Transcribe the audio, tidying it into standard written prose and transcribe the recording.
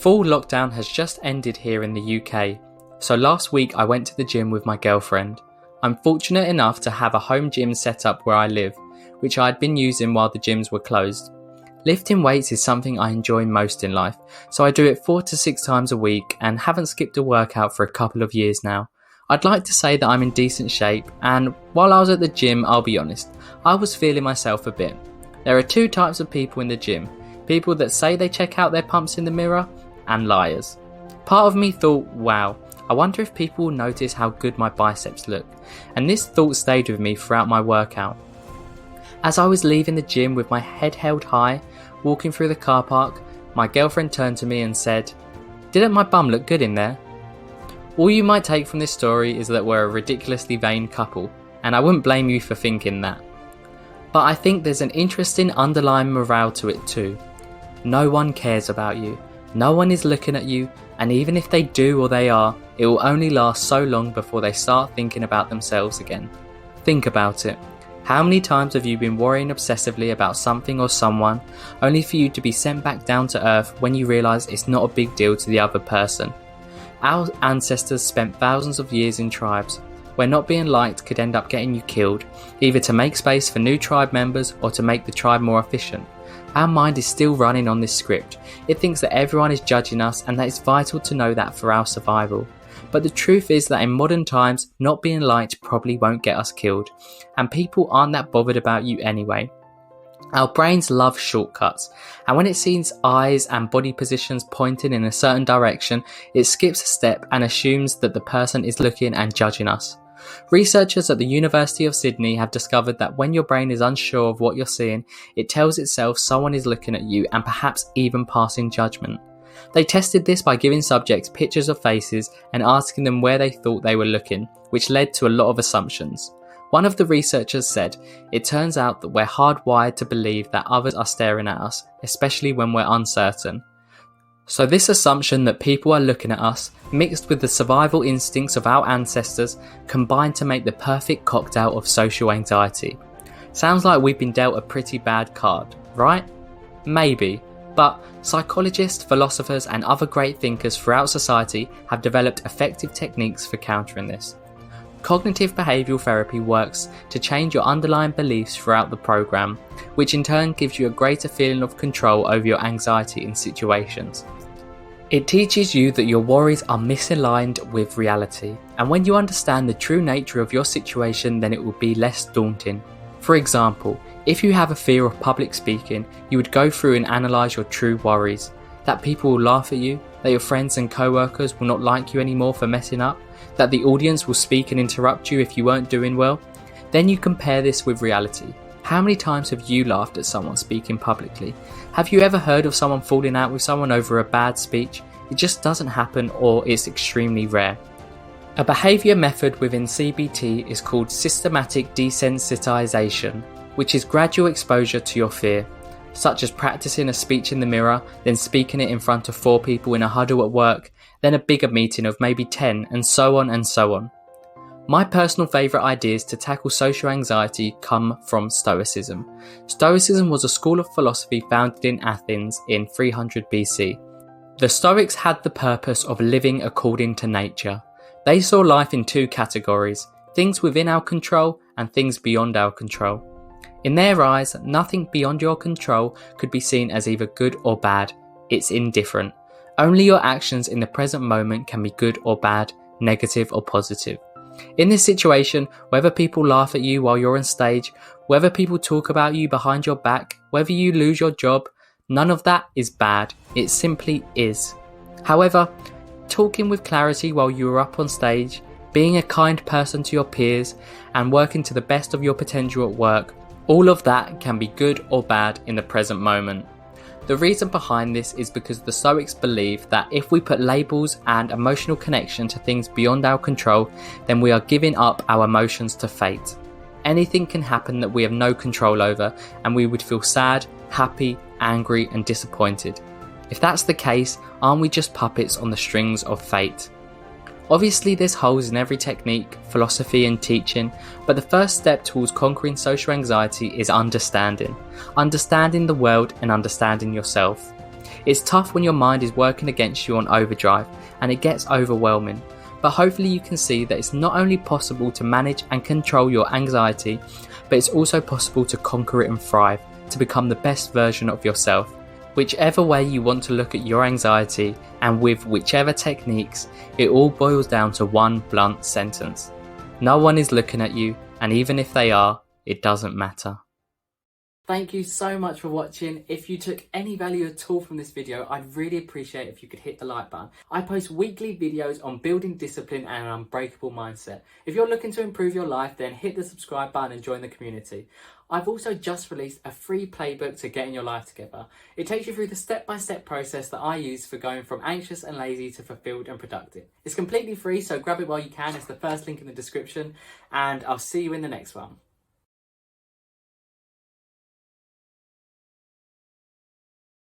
Full lockdown has just ended here in the UK, so last week I went to the gym with my girlfriend. I'm fortunate enough to have a home gym set up where I live, which I had been using while the gyms were closed. Lifting weights is something I enjoy most in life, so I do it 4 to 6 times a week and haven't skipped a workout for a couple of years now. I'd like to say that I'm in decent shape, and while I was at the gym, I'll be honest, I was feeling myself a bit. There are 2 types of people in the gym: people that say they check out their pumps in the mirror, and liars. Part of me thought, wow, I wonder if people will notice how good my biceps look, and this thought stayed with me throughout my workout. As I was leaving the gym with my head held high, walking through the car park, my girlfriend turned to me and said, "Didn't my bum look good in there?" All you might take from this story is that we're a ridiculously vain couple, and I wouldn't blame you for thinking that. But I think there's an interesting underlying morale to it too. No one cares about you, no one is looking at you, and even if they do or they are, it will only last so long before they start thinking about themselves again. Think about it. How many times have you been worrying obsessively about something or someone, only for you to be sent back down to earth when you realise it's not a big deal to the other person? Our ancestors spent thousands of years in tribes, where not being liked could end up getting you killed, either to make space for new tribe members or to make the tribe more efficient. Our mind is still running on this script. It thinks that everyone is judging us and that it's vital to know that for our survival. But the truth is that in modern times, not being liked probably won't get us killed, and people aren't that bothered about you anyway. Our brains love shortcuts, and when it sees eyes and body positions pointing in a certain direction, it skips a step and assumes that the person is looking and judging us. Researchers at the University of Sydney have discovered that when your brain is unsure of what you're seeing, it tells itself someone is looking at you and perhaps even passing judgment. They tested this by giving subjects pictures of faces and asking them where they thought they were looking, which led to a lot of assumptions. One of the researchers said, "It turns out that we're hardwired to believe that others are staring at us, especially when we're uncertain." So this assumption that people are looking at us, mixed with the survival instincts of our ancestors, combined to make the perfect cocktail of social anxiety. Sounds like we've been dealt a pretty bad card, right? Maybe, but psychologists, philosophers and other great thinkers throughout society have developed effective techniques for countering this. Cognitive behavioural therapy works to change your underlying beliefs throughout the program, which in turn gives you a greater feeling of control over your anxiety in situations. It teaches you that your worries are misaligned with reality, and when you understand the true nature of your situation, then it will be less daunting. For example, if you have a fear of public speaking, you would go through and analyse your true worries. That people will laugh at you, that your friends and co-workers will not like you anymore for messing up, that the audience will speak and interrupt you if you weren't doing well. Then you compare this with reality. How many times have you laughed at someone speaking publicly? Have you ever heard of someone falling out with someone over a bad speech? It just doesn't happen, or it's extremely rare. A behaviour method within CBT is called systematic desensitization, which is gradual exposure to your fear, such as practicing a speech in the mirror, then speaking it in front of 4 people in a huddle at work, then a bigger meeting of maybe 10, and so on and so on. My personal favourite ideas to tackle social anxiety come from Stoicism. Stoicism was a school of philosophy founded in Athens in 300 BC. The Stoics had the purpose of living according to nature. They saw life in 2 categories: things within our control and things beyond our control. In their eyes, nothing beyond your control could be seen as either good or bad. It's indifferent. Only your actions in the present moment can be good or bad, negative or positive. In this situation, whether people laugh at you while you're on stage, whether people talk about you behind your back, whether you lose your job, none of that is bad. It simply is. However, talking with clarity while you are up on stage, being a kind person to your peers, and working to the best of your potential at work, all of that can be good or bad in the present moment. The reason behind this is because the Stoics believe that if we put labels and emotional connection to things beyond our control, then we are giving up our emotions to fate. Anything can happen that we have no control over, and we would feel sad, happy, angry and disappointed. If that's the case, aren't we just puppets on the strings of fate? Obviously there's holes in every technique, philosophy and teaching, but the first step towards conquering social anxiety is understanding the world and understanding yourself. It's tough when your mind is working against you on overdrive and it gets overwhelming, but hopefully you can see that it's not only possible to manage and control your anxiety, but it's also possible to conquer it and thrive, to become the best version of yourself. Whichever way you want to look at your anxiety and with whichever techniques, it all boils down to one blunt sentence. No one is looking at you, and even if they are, it doesn't matter. Thank you so much for watching. If you took any value at all from this video, I'd really appreciate if you could hit the like button. I post weekly videos on building discipline and an unbreakable mindset. If you're looking to improve your life, then hit the subscribe button and join the community. I've also just released a free playbook to getting your life together. It takes you through the step-by-step process that I use for going from anxious and lazy to fulfilled and productive. It's completely free, so grab it while you can. It's the first link in the description, and I'll see you in the next one.